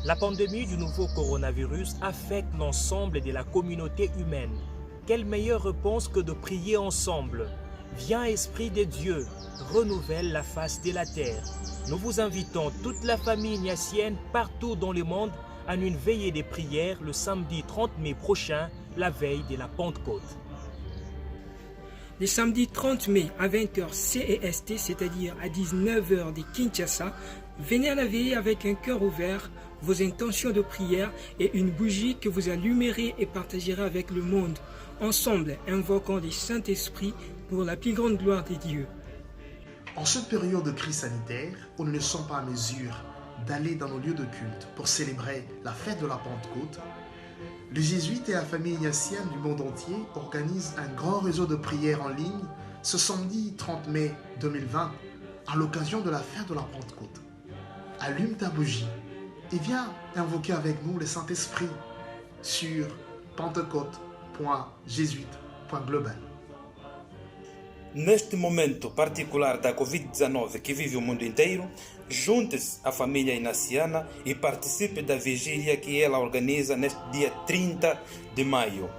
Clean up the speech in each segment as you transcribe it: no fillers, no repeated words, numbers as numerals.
La pandémie du nouveau coronavirus affecte l'ensemble de la communauté humaine. Quelle meilleure réponse que de prier ensemble? Viens Esprit de Dieu, renouvelle la face de la terre. Nous vous invitons, toute la famille ignatienne partout dans le monde, à une veillée de prière le samedi 30 mai prochain, la veille de la Pentecôte. Le samedi 30 mai à 20h CEST, c'est-à-dire à 19h de Kinshasa, venez à la veillée avec un cœur ouvert, vos intentions de prière et une bougie que vous allumerez et partagerez avec le monde. Ensemble, invoquons le Saint-Esprit pour la plus grande gloire de Dieu. En cette période de crise sanitaire, où nous ne sommes pas à mesure d'aller dans nos lieux de culte pour célébrer la fête de la Pentecôte, les jésuites et la famille ignatienne du monde entier organisent un grand réseau de prières en ligne ce samedi 30 mai 2020 à l'occasion de la fête de la Pentecôte. Allume ta bougie et viens invoquer avec nous le Saint-Esprit sur pentecôte.jesuite.global. Neste momento particular da Covid-19 que vive o mundo inteiro, junte-se à família inaciana e participe da vigília que ela organiza neste dia 30 de maio.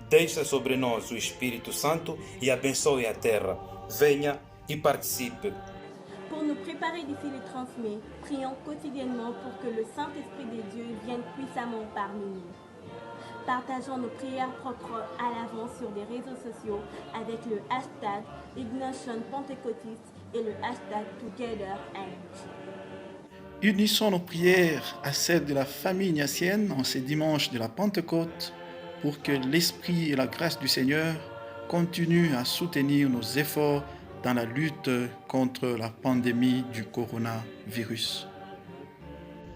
Deixa sobre nós o Espírito Santo e abençoe a terra. Venha e participe. Pour nous préparer d'ici le 30 mai, prions quotidiennement pour que le Saint-Esprit de Dieu vienne puissamment parmi nous. Partageons nos prières propres à l'avance sur les réseaux sociaux avec le hashtag Ignition Pentecôtiste et le hashtag TogetherNG. Unissons nos prières à celles de la famille ignatienne en ces dimanches de la Pentecôte pour que l'Esprit et la grâce du Seigneur continuent à soutenir nos efforts dans la lutte contre la pandémie du coronavirus.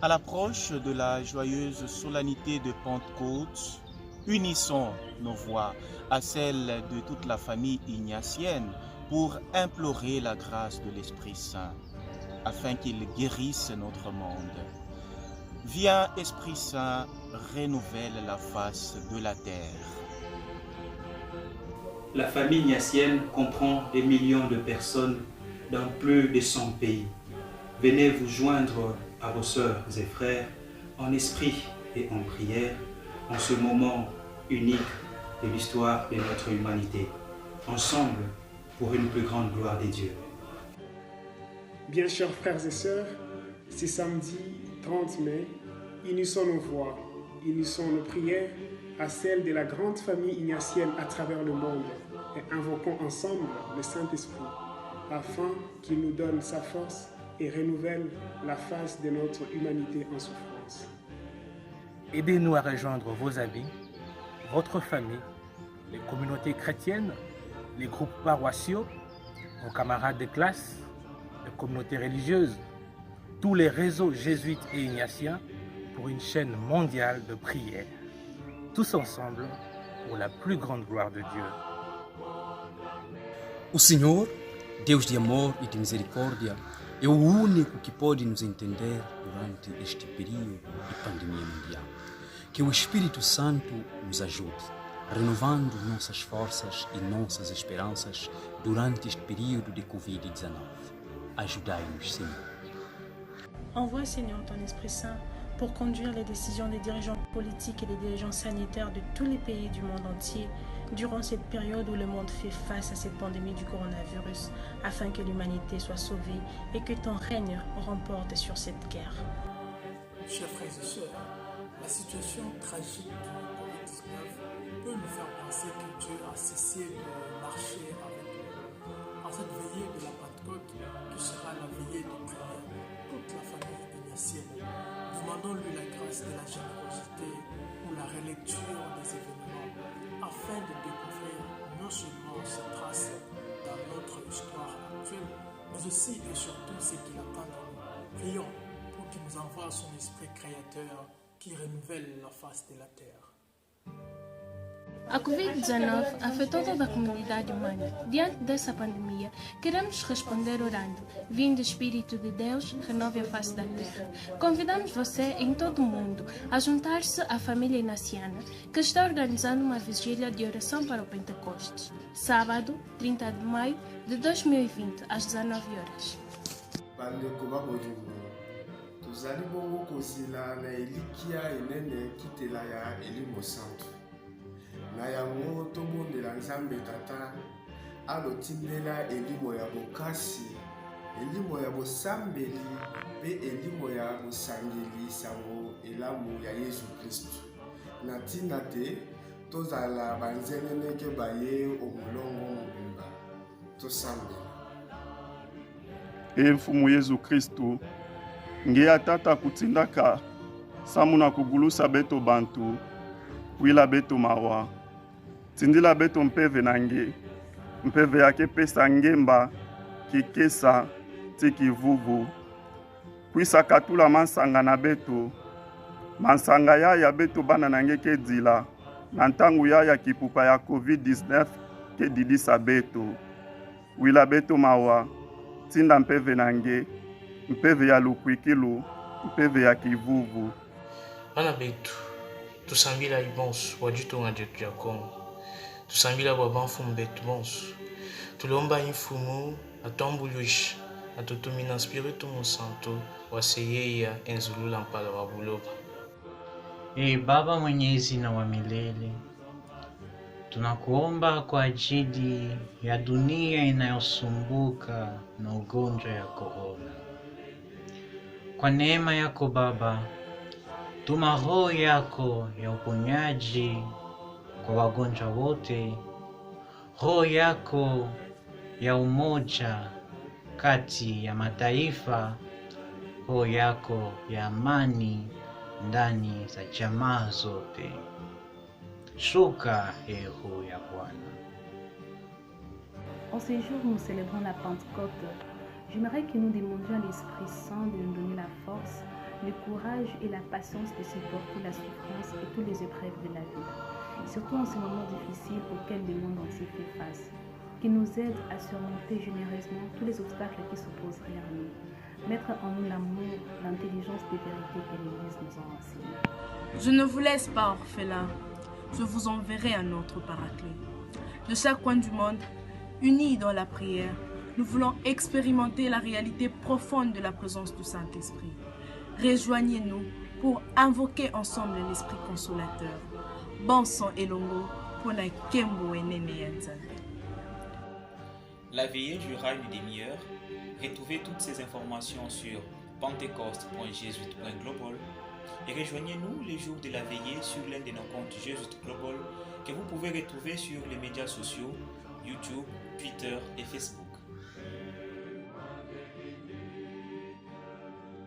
À l'approche de la joyeuse solennité de Pentecôte, unissons nos voix à celles de toute la famille ignatienne pour implorer la grâce de l'Esprit Saint, afin qu'il guérisse notre monde. Viens, Esprit Saint, renouvelle la face de la terre. La famille ignatienne comprend des millions de personnes dans plus de 100 pays. Venez vous joindre à vos sœurs et frères en esprit et en prière en ce moment unique de l'histoire de notre humanité, ensemble pour une plus grande gloire de Dieu. Bien chers frères et sœurs, ce samedi 30 mai, unissons nos voix, unissons nos prières à celles de la grande famille ignatienne à travers le monde et invoquons ensemble le Saint-Esprit afin qu'il nous donne sa force et renouvelle la face de notre humanité en souffrance. Aidez-nous à rejoindre vos amis, votre famille, les communautés chrétiennes, les groupes paroissiaux, vos camarades de classe, les communautés religieuses, tous les réseaux jésuites et ignatiens pour une chaîne mondiale de prière. Tous ensemble pour la plus grande gloire de Dieu. O Senhor, Deus de amor e de misericórdia, é o único que pode nos entender durante este período de pandemia mundial. Que o Espírito Santo nos ajude, renovando nossas forças e nossas esperanças durante este período de Covid-19. Ajudai-nos, Senhor. Envoie, Seigneur, ton Esprit Saint pour conduire les décisions des dirigeants politiques et des dirigeants sanitaires de tous les pays du monde entier durant cette période où le monde fait face à cette pandémie du coronavirus, afin que l'humanité soit sauvée et que ton règne remporte sur cette guerre. Chers frères et sœurs, la situation tragique du Covid-19 peut nous faire penser que Dieu a cessé de marcher avec nous. En cette veillée de la Pentecôte, qui sera la veillée de prière, toute la famille ignatienne, demandons-lui la grâce de la générosité ou la relecture des événements, afin de découvrir non seulement ses traces dans notre histoire actuelle, mais aussi et surtout ce qu'il attend de nous. Prions pour qu'il nous envoie son esprit créateur qui renouvelle la face de la terre. A Covid-19 afetou toda a comunidade humana. Diante dessa pandemia, queremos responder orando. Vindo Espírito de Deus, renove a face da terra. Convidamos você em todo o mundo a juntar-se à família inaciana, que está organizando uma vigília de oração para o Pentecostes. Sábado, 30 de maio de 2020, às 19 horas. tozali bongo kozela na elikia enene kitela ya elimo santu. Na yango tobondela Nzambe Tata alotindela elimo ya bokasi, elimo ya bosambeli pe elimo ya bosangeli sango elamu ya Yesu Kristu. Na ntina te tozala banzengeneke baye omulongo mobimba tosambela. Mfumu Yesu Kristu ngeya tata kutindaka samu na kugulusa beto bantu wila beto mawa tindila beto mpeve nange mpeve yake pesa ngemba kikesa tikivuvu kwisa katula mansanga na beto mansanga ya beto bana nange kedila na ntangu ya kipupa ya COVID-19 kedidisa beto wila beto mawa tinda mpeve nange mpeve ya lukwikilu mpeve ya kivuvu. Bana betu tusambila ibonsu wajutonga jetu ya Kongo, tusambila kwa banfumu betu bonsu, tulomba infumu atambuluisha atutumina spiritu musanto waseyeya enzulula mpala wa buloba. Baba mwenyezi na wa milele, tunakuomba kwa ajili ya dunia inayosumbuka na ugonjwa ya korona. Kwa neema yako Baba, tuma roho yako ya uponyaji kwa wagonjwa wote, roho yako ya umoja kati ya mataifa, roho yako ya amani ndani za jamaa zote. Shuka roho ya Bwana. En ces jours où nous célébrons la Pentecôte, j'aimerais que nous demandions à l'Esprit Saint de nous donner la force, le courage et la patience de supporter la souffrance et toutes les épreuves de la vie, surtout en ces moments difficiles auxquels le monde entier fait face, qu'il nous aide à surmonter généreusement tous les obstacles qui s'opposeraient à nous, mettre en nous l'amour, l'intelligence des vérités que l'Église nous a enseignées. Je ne vous laisse pas orphelins, je vous enverrai un autre paraclet. De chaque coin du monde, unis dans la prière, nous voulons expérimenter la réalité profonde de la présence du Saint-Esprit. Rejoignez-nous pour invoquer ensemble l'Esprit consolateur. Bon sang elongo pour la kembo enene yanzambe. La veillée durera une demi-heure. Retrouvez toutes ces informations sur pentecost.jésuite.global et rejoignez-nous les jours de la veillée sur l'un de nos comptes Jésuite Global que vous pouvez retrouver sur les médias sociaux, YouTube, Twitter et Facebook.